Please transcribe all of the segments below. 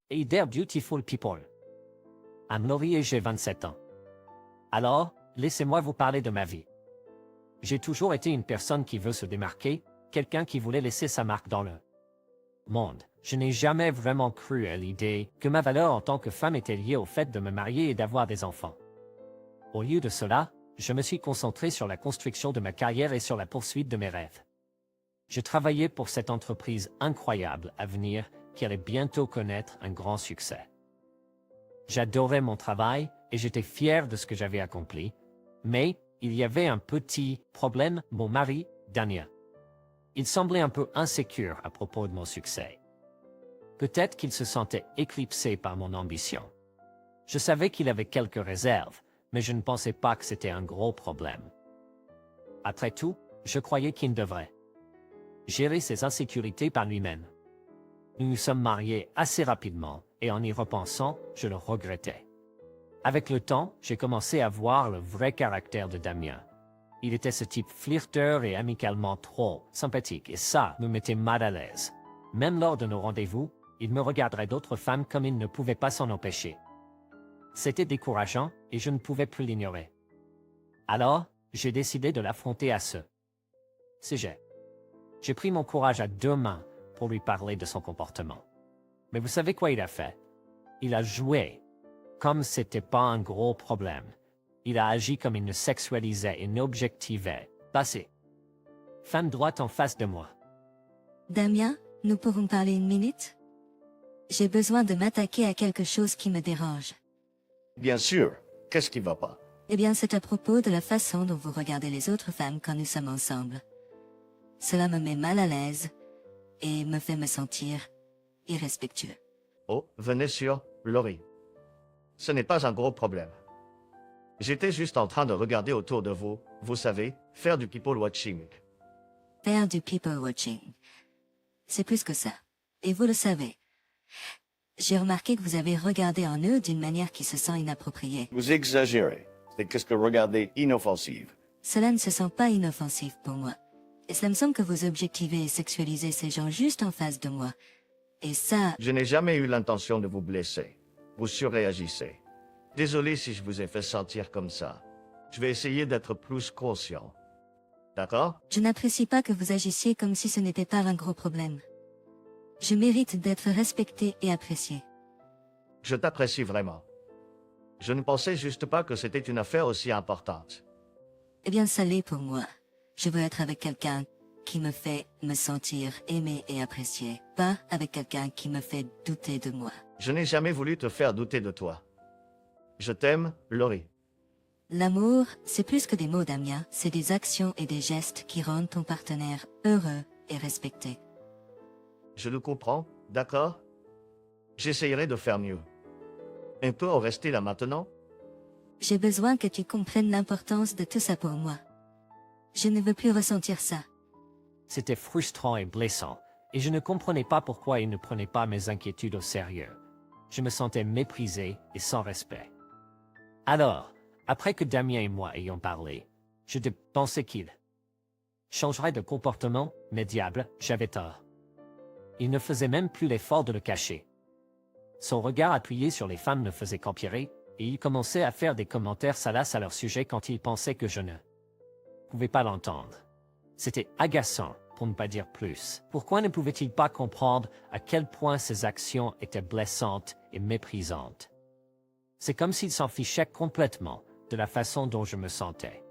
Hey there beautiful people. I'm Laurie et j'ai 27 ans. Alors, laissez-moi vous parler de ma vie. J'ai toujours été une personne qui veut se démarquer, quelqu'un qui voulait laisser sa marque dans le monde. Je n'ai jamais vraiment cru à l'idée que ma valeur en tant que femme était liée au fait de me marier et d'avoir des enfants. Au lieu de cela, je me suis concentré sur la construction de ma carrière et sur la poursuite de mes rêves. Je travaillais pour cette entreprise incroyable à venir qui allait bientôt connaître un grand succès. J'adorais mon travail et j'étais fier de ce que j'avais accompli, mais il y avait un petit problème, mon mari, Dania. Il semblait un peu insécure à propos de mon succès. Peut-être qu'il se sentait éclipsé par mon ambition. Je savais qu'il avait quelques réserves, mais je ne pensais pas que c'était un gros problème. Après tout, je croyais qu'il devrait gérer ses insécurités par lui-même. Nous nous sommes mariés assez rapidement, et en y repensant, je le regrettais. Avec le temps, j'ai commencé à voir le vrai caractère de Damien. Il était ce type flirteur et amicalement trop sympathique, et ça me mettait mal à l'aise. Même lors de nos rendez-vous, il me regarderait d'autres femmes comme il ne pouvait pas s'en empêcher. C'était décourageant, et je ne pouvais plus l'ignorer. Alors, j'ai décidé de l'affronter à ce sujet. J'ai pris mon courage à deux mains pour lui parler de son comportement. Mais vous savez quoi il a fait? Il a joué comme c'était pas un gros problème. Il a agi comme il ne sexualisait et n'objectivait pas ses femmes droites en face de moi. Damien, nous pouvons parler une minute? J'ai besoin de m'attaquer à quelque chose qui me dérange. Bien sûr. Qu'est-ce qui va pas? Eh bien, c'est à propos de la façon dont vous regardez les autres femmes quand nous sommes ensemble. Cela me met mal à l'aise et me fait me sentir irrespectueux. Oh, venez sur Laurie. Ce n'est pas un gros problème. J'étais juste en train de regarder autour de vous, vous savez, faire du people watching. Faire du people watching. C'est plus que ça. Et vous le savez. J'ai remarqué que vous avez regardé en eux d'une manière qui se sent inappropriée. Vous exagérez. C'est qu'est-ce que regarder inoffensive. Cela ne se sent pas inoffensif pour moi. Et cela me semble que vous objectivez et sexualisez ces gens juste en face de moi. Et ça... Je n'ai jamais eu l'intention de vous blesser. Vous surréagissez. Désolé si je vous ai fait sentir comme ça. Je vais essayer d'être plus conscient. D'accord? Je n'apprécie pas que vous agissiez comme si ce n'était pas un gros problème. Je mérite d'être respecté et apprécié. Je t'apprécie vraiment. Je ne pensais juste pas que c'était une affaire aussi importante. Eh bien, ça l'est pour moi. Je veux être avec quelqu'un qui me fait me sentir aimé et apprécié, pas avec quelqu'un qui me fait douter de moi. Je n'ai jamais voulu te faire douter de toi. Je t'aime, Laurie. L'amour, c'est plus que des mots, Damien, c'est des actions et des gestes qui rendent ton partenaire heureux et respecté. Je le comprends, d'accord? J'essayerai de faire mieux. On peut en rester là maintenant? J'ai besoin que tu comprennes l'importance de tout ça pour moi. Je ne veux plus ressentir ça. C'était frustrant et blessant, et je ne comprenais pas pourquoi il ne prenait pas mes inquiétudes au sérieux. Je me sentais méprisé et sans respect. Alors, après que Damien et moi ayons parlé, je pensais qu'il changerait de comportement, mais diable, j'avais tort. Il ne faisait même plus l'effort de le cacher. Son regard appuyé sur les femmes ne faisait qu'empirer, et il commençait à faire des commentaires salaces à leur sujet quand il pensait que je ne pouvais pas l'entendre. C'était agaçant, pour ne pas dire plus. Pourquoi ne pouvait-il pas comprendre à quel point ses actions étaient blessantes et méprisantes? C'est comme s'il s'en fichait complètement de la façon dont je me sentais.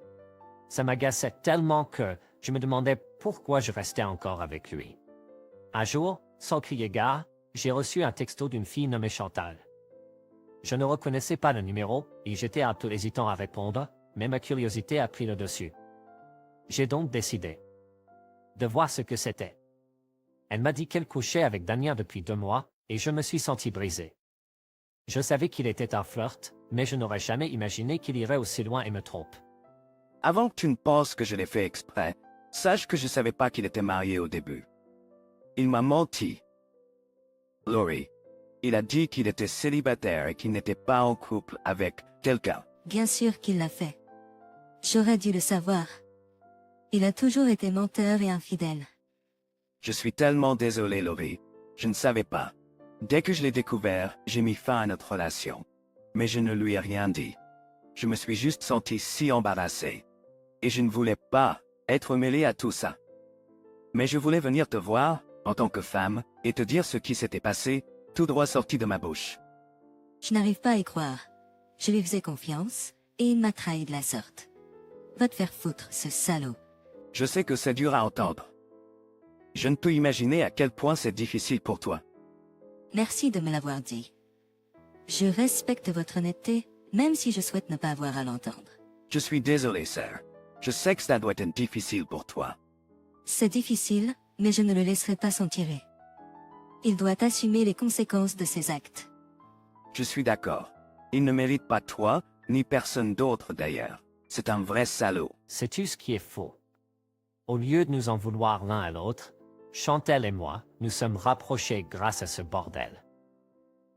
Ça m'agaçait tellement que je me demandais pourquoi je restais encore avec lui. Un jour, sans crier gare, j'ai reçu un texto d'une fille nommée Chantal. Je ne reconnaissais pas le numéro et j'étais un peu hésitant à répondre, mais ma curiosité a pris le dessus. J'ai donc décidé de voir ce que c'était. Elle m'a dit qu'elle couchait avec Damien depuis 2 mois, et je me suis senti brisé. Je savais qu'il était un flirt, mais je n'aurais jamais imaginé qu'il irait aussi loin et me trompe. Avant que tu ne penses que je l'ai fait exprès, sache que je savais pas qu'il était marié au début. Il m'a menti. Laurie, il a dit qu'il était célibataire et qu'il n'était pas en couple avec quelqu'un. Bien sûr qu'il l'a fait. J'aurais dû le savoir. Il a toujours été menteur et infidèle. Je suis tellement désolé, Laurie. Je ne savais pas. Dès que je l'ai découvert, j'ai mis fin à notre relation. Mais je ne lui ai rien dit. Je me suis juste senti si embarrassé. Et je ne voulais pas être mêlé à tout ça. Mais je voulais venir te voir, en tant que femme, et te dire ce qui s'était passé, tout droit sorti de ma bouche. Je n'arrive pas à y croire. Je lui faisais confiance, et il m'a trahi de la sorte. Va te faire foutre, ce salaud. Je sais que c'est dur à entendre. Je ne peux imaginer à quel point c'est difficile pour toi. Merci de me l'avoir dit. Je respecte votre honnêteté, même si je souhaite ne pas avoir à l'entendre. Je suis désolé, sœur. Je sais que ça doit être difficile pour toi. C'est difficile, mais je ne le laisserai pas s'en tirer. Il doit assumer les conséquences de ses actes. Je suis d'accord. Il ne mérite pas toi, ni personne d'autre d'ailleurs. C'est un vrai salaud. Sais-tu ce qui est faux? Au lieu de nous en vouloir l'un à l'autre, Chantal et moi, nous sommes rapprochés grâce à ce bordel.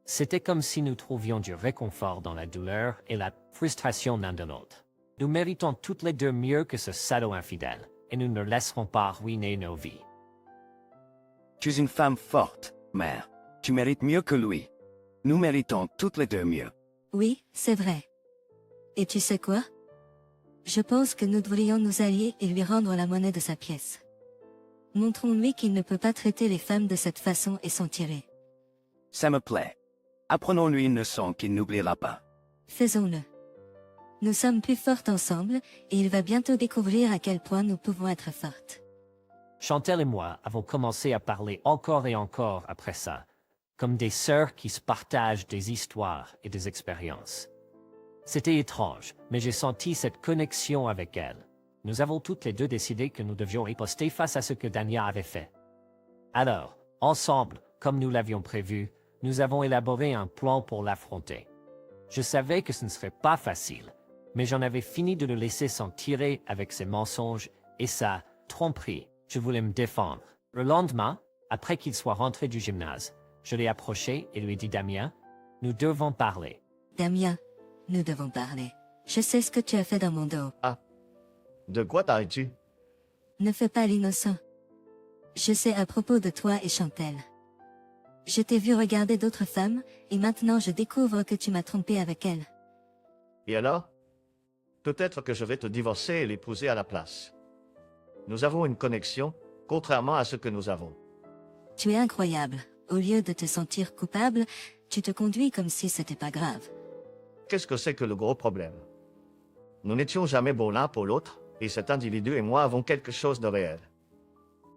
C'était comme si nous trouvions du réconfort dans la douleur et la frustration l'un de l'autre. Nous méritons toutes les deux mieux que ce salaud infidèle, et nous ne laisserons pas ruiner nos vies. Tu es une femme forte, mère. Tu mérites mieux que lui. Nous méritons toutes les deux mieux. Oui, c'est vrai. Et tu sais quoi? Je pense que nous devrions nous allier et lui rendre la monnaie de sa pièce. Montrons-lui qu'il ne peut pas traiter les femmes de cette façon et s'en tirer. Ça me plaît. Apprenons-lui une leçon qu'il n'oubliera pas. Faisons-le. Nous sommes plus fortes ensemble, et il va bientôt découvrir à quel point nous pouvons être fortes. Chantal et moi avons commencé à parler encore et encore après ça, comme des sœurs qui se partagent des histoires et des expériences. C'était étrange, mais j'ai senti cette connexion avec elle. Nous avons toutes les deux décidé que nous devions riposter face à ce que Dania avait fait. Alors, ensemble, comme nous l'avions prévu, nous avons élaboré un plan pour l'affronter. Je savais que ce ne serait pas facile, mais j'en avais fini de le laisser s'en tirer avec ses mensonges et sa tromperie. Je voulais me défendre. Le lendemain, après qu'il soit rentré du gymnase, je l'ai approché et lui ai dit « Damien, nous devons parler. Damien, nous devons parler. Je sais ce que tu as fait dans mon dos. De quoi t'arrêtes-tu? Ne fais pas l'innocent. Je sais à propos de toi et Chantal. Je t'ai vu regarder d'autres femmes, et maintenant je découvre que tu m'as trompé avec elles. Et alors? Peut-être que je vais te divorcer et l'épouser à la place. Nous avons une connexion, contrairement à ce que nous avons. Tu es incroyable. Au lieu de te sentir coupable, tu te conduis comme si c'était pas grave. Qu'est-ce que c'est que le gros problème? Nous n'étions jamais bons l'un pour l'autre, et cet individu et moi avons quelque chose de réel.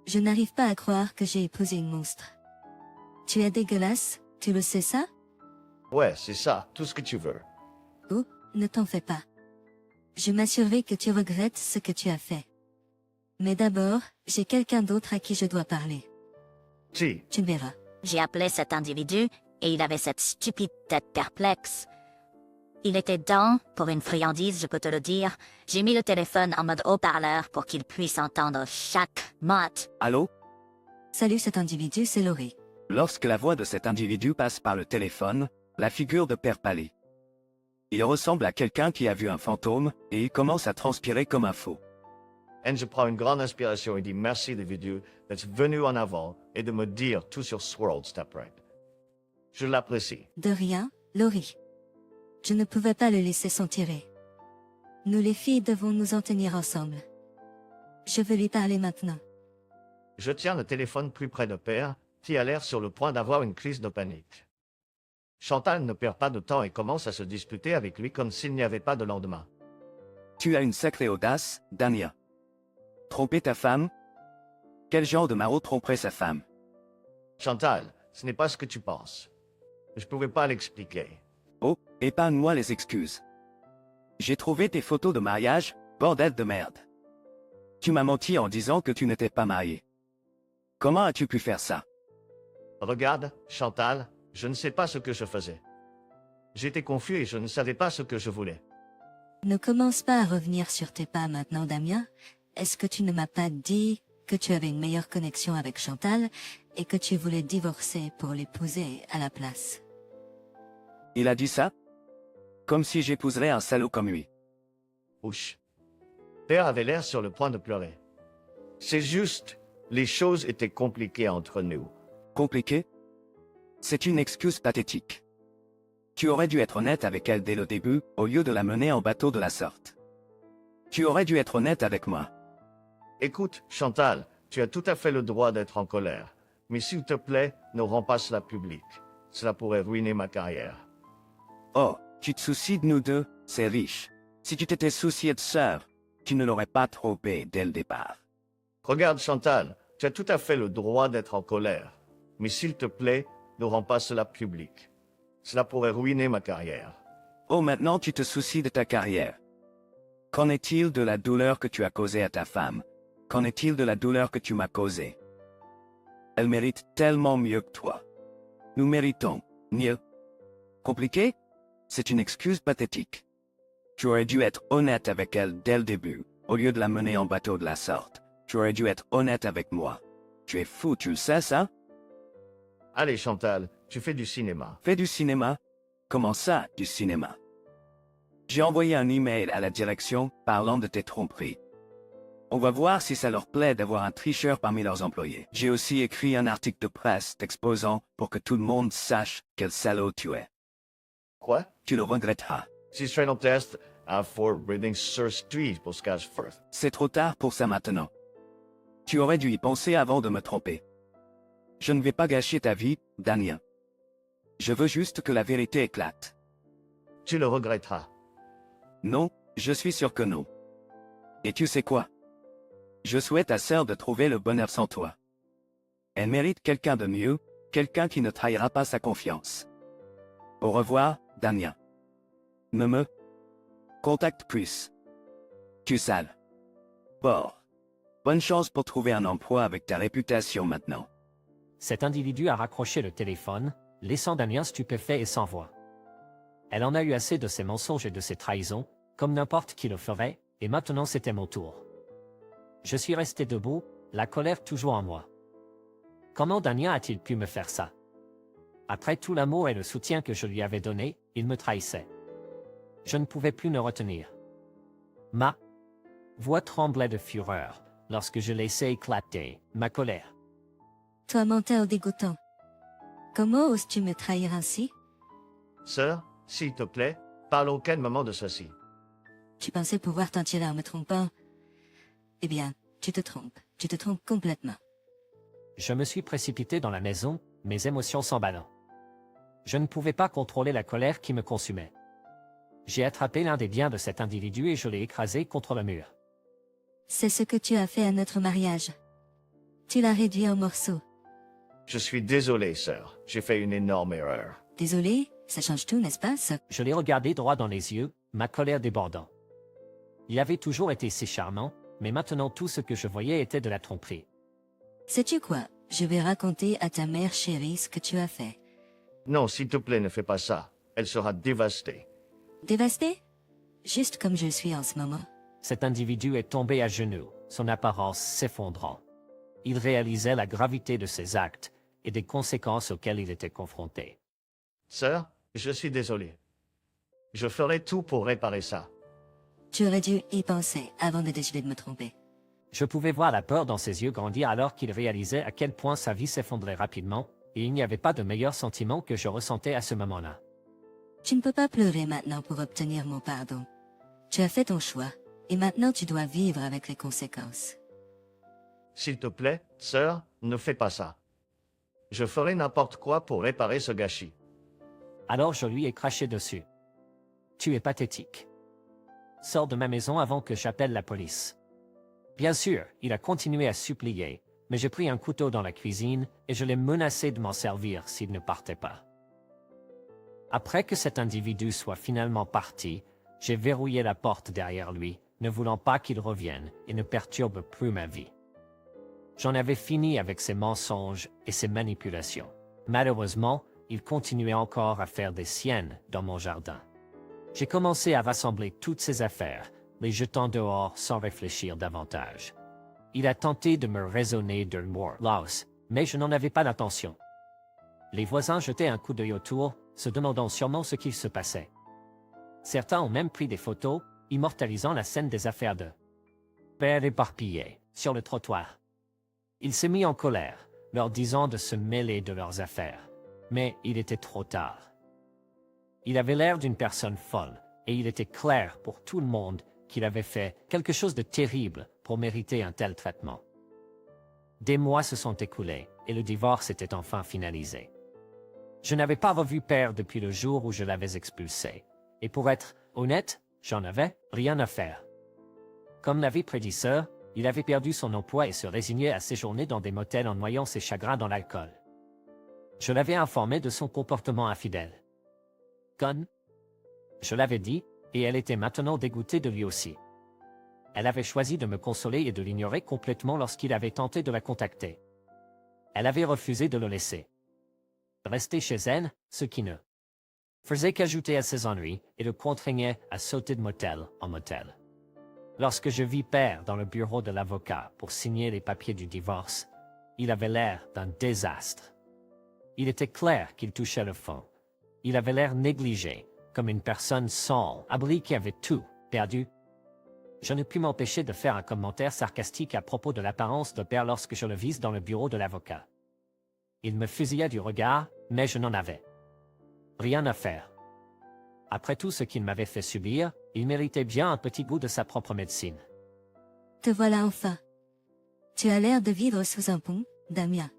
Je n'arrive pas à croire que j'ai épousé une monstre. Tu es dégueulasse, tu le sais ça? Ouais, c'est ça, tout ce que tu veux. Oh, ne t'en fais pas. Je m'assurerai que tu regrettes ce que tu as fait. Mais d'abord, j'ai quelqu'un d'autre à qui je dois parler. Si, Tu verras. J'ai appelé cet individu et il avait cette stupide tête perplexe. Il était down pour une friandise, je peux te le dire. J'ai mis le téléphone en mode haut-parleur pour qu'il puisse entendre chaque mot. Allô? Salut cet individu, c'est Laurie. Lorsque la voix de cet individu passe par le téléphone, la figure de Père pâlit. Il ressemble à quelqu'un qui a vu un fantôme, et il commence à transpirer comme un fou. et je prends une grande inspiration et dis merci individu d'être venu en avant et de me dire tout sur Swirled Step Right. Je l'apprécie. De rien, Laurie. Je ne pouvais pas le laisser s'en tirer. Nous les filles devons nous en tenir ensemble. Je veux lui parler maintenant. Je tiens le téléphone plus près de Père, qui a l'air sur le point d'avoir une crise de panique. Chantal ne perd pas de temps et commence à se disputer avec lui comme s'il n'y avait pas de lendemain. Tu as une sacrée audace, Dania. Tromper ta femme? Quel genre de maraud tromperait sa femme? Chantal, ce n'est pas ce que tu penses. Je pouvais pas l'expliquer. Oh, épargne-moi les excuses. J'ai trouvé tes photos de mariage, bordel de merde. Tu m'as menti en disant que tu n'étais pas marié. Comment as-tu pu faire ça? Regarde, Chantal, je ne sais pas ce que je faisais. J'étais confus et je ne savais pas ce que je voulais. Ne commence pas à revenir sur tes pas maintenant, Damien. Est-ce que tu ne m'as pas dit que tu avais une meilleure connexion avec Chantal et que tu voulais divorcer pour l'épouser à la place? Il a dit ça? Comme si j'épouserais un salaud comme lui. Ouch. Père avait l'air sur le point de pleurer. C'est juste, les choses étaient compliquées entre nous. Compliqué? C'est une excuse pathétique. Tu aurais dû être honnête avec elle dès le début, au lieu de la mener en bateau de la sorte. Tu aurais dû être honnête avec moi. Écoute, Chantal, tu as tout à fait le droit d'être en colère. Mais s'il te plaît, ne rends pas cela public. Cela pourrait ruiner ma carrière. Oh, tu te soucies de nous deux, c'est riche. Si tu t'étais soucié de sœur, tu ne l'aurais pas trompé dès le départ. Regarde, Chantal, tu as tout à fait le droit d'être en colère. Mais s'il te plaît, ne rends pas cela public. Cela pourrait ruiner ma carrière. Oh, maintenant tu te soucies de ta carrière. Qu'en est-il de la douleur que tu as causée à ta femme? Qu'en est-il de la douleur que tu m'as causée? Elle mérite tellement mieux que toi. Nous méritons mieux. Compliqué? C'est une excuse pathétique. Tu aurais dû être honnête avec elle dès le début, au lieu de la mener en bateau de la sorte. Tu aurais dû être honnête avec moi. Tu es fou, tu le sais ça? Allez, Chantal, tu fais du cinéma. Fais du cinéma? Comment ça, du cinéma? J'ai envoyé un email à la direction parlant de tes tromperies. On va voir si ça leur plaît d'avoir un tricheur parmi leurs employés. J'ai aussi écrit un article de presse t'exposant pour que tout le monde sache quel salaud tu es. Quoi? Tu le regretteras. Si je fais un test à Fort Reading sur Street pour Skagefirth. C'est trop tard pour ça maintenant. Tu aurais dû y penser avant de me tromper. Je ne vais pas gâcher ta vie, Daniel. Je veux juste que la vérité éclate. Tu le regretteras. Non, je suis sûr que non. Et tu sais quoi? Je souhaite à sœur de trouver le bonheur sans toi. Elle mérite quelqu'un de mieux, quelqu'un qui ne trahira pas sa confiance. Au revoir, Dania. Ne me contacte plus. Tu sale. Bord. Bonne chance pour trouver un emploi avec ta réputation maintenant. Cet individu a raccroché le téléphone, laissant Damien stupéfait et sans voix. Elle en a eu assez de ses mensonges et de ses trahisons, comme n'importe qui le ferait, et maintenant c'était mon tour. Je suis resté debout, la colère toujours en moi. Comment Damien a-t-il pu me faire ça? Après tout l'amour et le soutien que je lui avais donné, il me trahissait. Je ne pouvais plus me retenir. Ma voix tremblait de fureur lorsque je laissais éclater ma colère. Toi menteur dégoûtant. Comment oses-tu me trahir ainsi? Sœur, s'il te plaît, parle à aucun moment de ceci. Tu pensais pouvoir t'en tirer en me trompant? Eh bien, tu te trompes complètement. Je me suis précipité dans la maison, mes émotions s'emballant. Je ne pouvais pas contrôler la colère qui me consumait. J'ai attrapé l'un des biens de cet individu et je l'ai écrasé contre le mur. C'est ce que tu as fait à notre mariage. Tu l'as réduit en morceaux. Je suis désolé, sœur. J'ai fait une énorme erreur. Désolé, ça change tout, n'est-ce pas, ça? Je l'ai regardé droit dans les yeux, ma colère débordant. Il avait toujours été si charmant, mais maintenant tout ce que je voyais était de la tromperie. Sais-tu quoi? Je vais raconter à ta mère chérie ce que tu as fait. Non, s'il te plaît, ne fais pas ça. Elle sera dévastée. Dévasté? Juste comme je suis en ce moment. Cet individu est tombé à genoux, son apparence s'effondrant. Il réalisait la gravité de ses actes et des conséquences auxquelles il était confronté. Sœur, je suis désolé. Je ferai tout pour réparer ça. Tu aurais dû y penser avant de décider de me tromper. Je pouvais voir la peur dans ses yeux grandir alors qu'il réalisait à quel point sa vie s'effondrait rapidement, et il n'y avait pas de meilleur sentiment que je ressentais à ce moment-là. Tu ne peux pas pleurer maintenant pour obtenir mon pardon. Tu as fait ton choix, et maintenant tu dois vivre avec les conséquences. S'il te plaît, sœur, ne fais pas ça. Je ferai n'importe quoi pour réparer ce gâchis. Alors je lui ai craché dessus. Tu es pathétique. Sors de ma maison avant que j'appelle la police. Bien sûr, il a continué à supplier, mais j'ai pris un couteau dans la cuisine et je l'ai menacé de m'en servir s'il ne partait pas. Après que cet individu soit finalement parti, j'ai verrouillé la porte derrière lui, ne voulant pas qu'il revienne et ne perturbe plus ma vie. J'en avais fini avec ses mensonges et ses manipulations. Malheureusement, il continuait encore à faire des siennes dans mon jardin. J'ai commencé à rassembler toutes ses affaires, les jetant dehors sans réfléchir davantage. Il a tenté de me raisonner de Laos, mais je n'en avais pas l'intention. Les voisins jetaient un coup d'œil autour, se demandant sûrement ce qu'il se passait. Certains ont même pris des photos, immortalisant la scène des affaires de père éparpillé sur le trottoir. Il s'est mis en colère, leur disant de se mêler de leurs affaires. mais il était trop tard. Il avait l'air d'une personne folle, et il était clair pour tout le monde qu'il avait fait quelque chose de terrible pour mériter un tel traitement. Des mois se sont écoulés, et le divorce était enfin finalisé. Je n'avais pas revu père depuis le jour où je l'avais expulsé, et pour être honnête, j'en avais rien à faire. Comme l'avait prédit Sir, il avait perdu son emploi et se résignait à séjourner dans des motels en noyant ses chagrins dans l'alcool. Je l'avais informé de son comportement infidèle. Conne. Je l'avais dit, et elle était maintenant dégoûtée de lui aussi. Elle avait choisi de me consoler et de l'ignorer complètement lorsqu'il avait tenté de la contacter. Elle avait refusé de le laisser rester chez elle, ce qui ne faisait qu'ajouter à ses ennuis et le contraignait à sauter de motel en motel. Lorsque je vis père dans le bureau de l'avocat pour signer les papiers du divorce, il avait l'air d'un désastre. Il était clair qu'il touchait le fond. Il avait l'air négligé, comme une personne sans abri qui avait tout perdu. Je ne pus m'empêcher de faire un commentaire sarcastique à propos de l'apparence de père lorsque je le vis dans le bureau de l'avocat. Il me fusilla du regard, mais je n'en avais rien à faire. Après tout ce qu'il m'avait fait subir, il méritait bien un petit bout de sa propre médecine. Te voilà enfin. Tu as l'air de vivre sous un pont, Damien.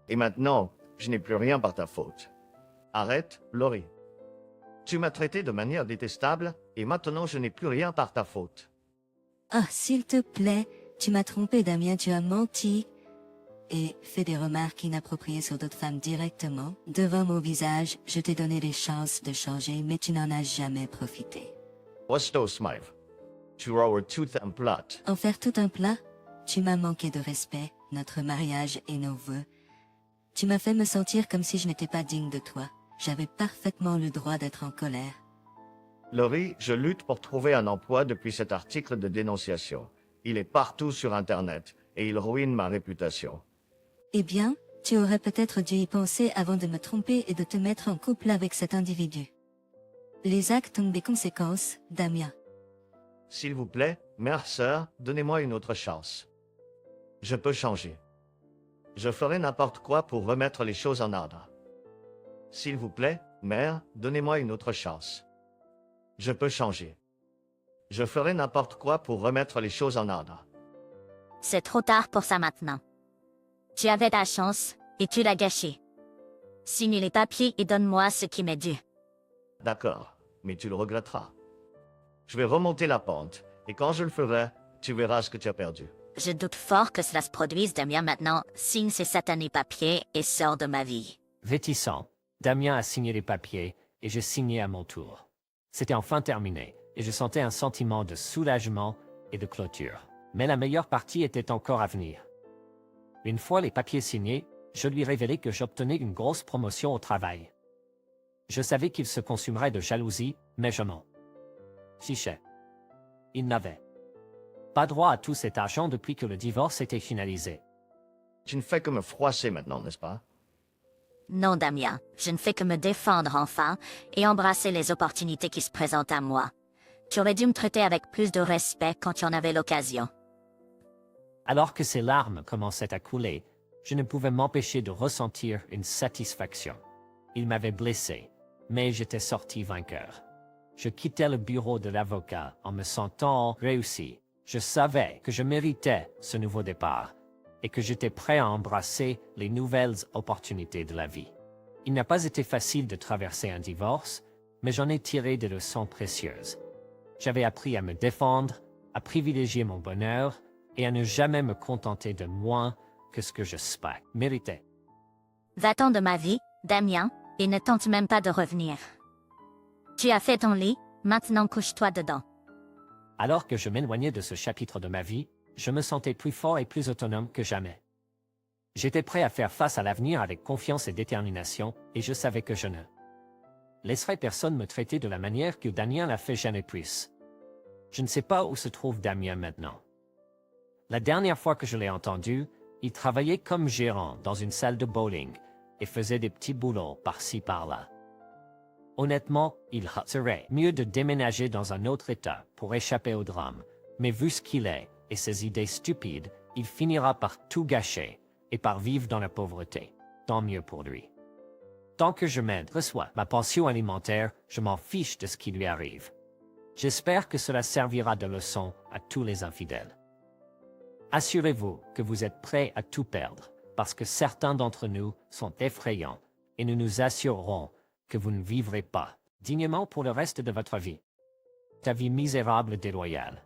Et maintenant, je n'ai plus rien par ta faute. Arrête, Laurie. Tu m'as traité de manière détestable, et maintenant je n'ai plus rien par ta faute. Ah, s'il te plaît, tu m'as trompé, Damien, tu as menti. Et fait des remarques inappropriées sur d'autres femmes directement. Devant mon visage, je t'ai donné les chances de changer, mais tu n'en as jamais profité. Osto Smythe. Tu rower tooth and plot. En faire tout un plat, tu m'as manqué de respect, notre mariage et nos vœux. Tu m'as fait me sentir comme si je n'étais pas digne de toi. J'avais parfaitement le droit d'être en colère. Laurie, je lutte pour trouver un emploi depuis cet article de dénonciation. Il est partout sur Internet, et il ruine ma réputation. Eh bien, tu aurais peut-être dû y penser avant de me tromper et de te mettre en couple avec cet individu. Les actes ont des conséquences, Damien. S'il vous plaît, mère sœur, donnez-moi une autre chance. Je peux changer. Je ferai n'importe quoi pour remettre les choses en ordre. S'il vous plaît, mère, donnez-moi une autre chance. Je peux changer. Je ferai n'importe quoi pour remettre les choses en ordre. C'est trop tard pour ça maintenant. Tu avais ta chance, et tu l'as gâchée. Signe les papiers et donne-moi ce qui m'est dû. D'accord, mais tu le regretteras. Je vais remonter la pente, et quand je le ferai, tu verras ce que tu as perdu. Je doute fort que cela se produise, Damien. Maintenant, signe ces satanés papiers et sors de ma vie. Vétissant, Damien a signé les papiers, et je signai à mon tour. C'était enfin terminé, et je sentais un sentiment de soulagement et de clôture. Mais la meilleure partie était encore à venir. Une fois les papiers signés, je lui révélai que j'obtenais une grosse promotion au travail. Je savais qu'il se consumerait de jalousie, mais je m'en fichais. Il n'avait pas droit à tout cet argent depuis que le divorce était finalisé. Tu ne fais que me froisser maintenant, n'est-ce pas? Non, Damien, je ne fais que me défendre enfin et embrasser les opportunités qui se présentent à moi. Tu aurais dû me traiter avec plus de respect quand tu en avais l'occasion. Alors que ses larmes commençaient à couler, je ne pouvais m'empêcher de ressentir une satisfaction. Il m'avait blessé, mais j'étais sorti vainqueur. Je quittais le bureau de l'avocat en me sentant réussi. Je savais que je méritais ce nouveau départ et que j'étais prêt à embrasser les nouvelles opportunités de la vie. Il n'a pas été facile de traverser un divorce, mais j'en ai tiré des leçons précieuses. J'avais appris à me défendre, à privilégier mon bonheur et à ne jamais me contenter de moins que ce que je méritais. Va-t'en de ma vie, Damien, et ne tente même pas de revenir. Tu as fait ton lit, maintenant couche-toi dedans. Alors que je m'éloignais de ce chapitre de ma vie, je me sentais plus fort et plus autonome que jamais. J'étais prêt à faire face à l'avenir avec confiance et détermination, et je savais que je ne laisserais personne me traiter de la manière que Damien l'a fait jamais plus. Je ne sais pas où se trouve Damien maintenant. La dernière fois que je l'ai entendu, il travaillait comme gérant dans une salle de bowling et faisait des petits boulots par-ci par-là. Honnêtement, il serait mieux de déménager dans un autre état pour échapper au drame, mais vu ce qu'il est et ses idées stupides, il finira par tout gâcher et par vivre dans la pauvreté. Tant mieux pour lui. Tant que je m'aide, reçois ma pension alimentaire, je m'en fiche de ce qui lui arrive. J'espère que cela servira de leçon à tous les infidèles. Assurez-vous que vous êtes prêts à tout perdre, parce que certains d'entre nous sont effrayants, et nous nous assurerons que vous ne vivrez pas dignement pour le reste de votre vie. Ta vie misérable et déloyale.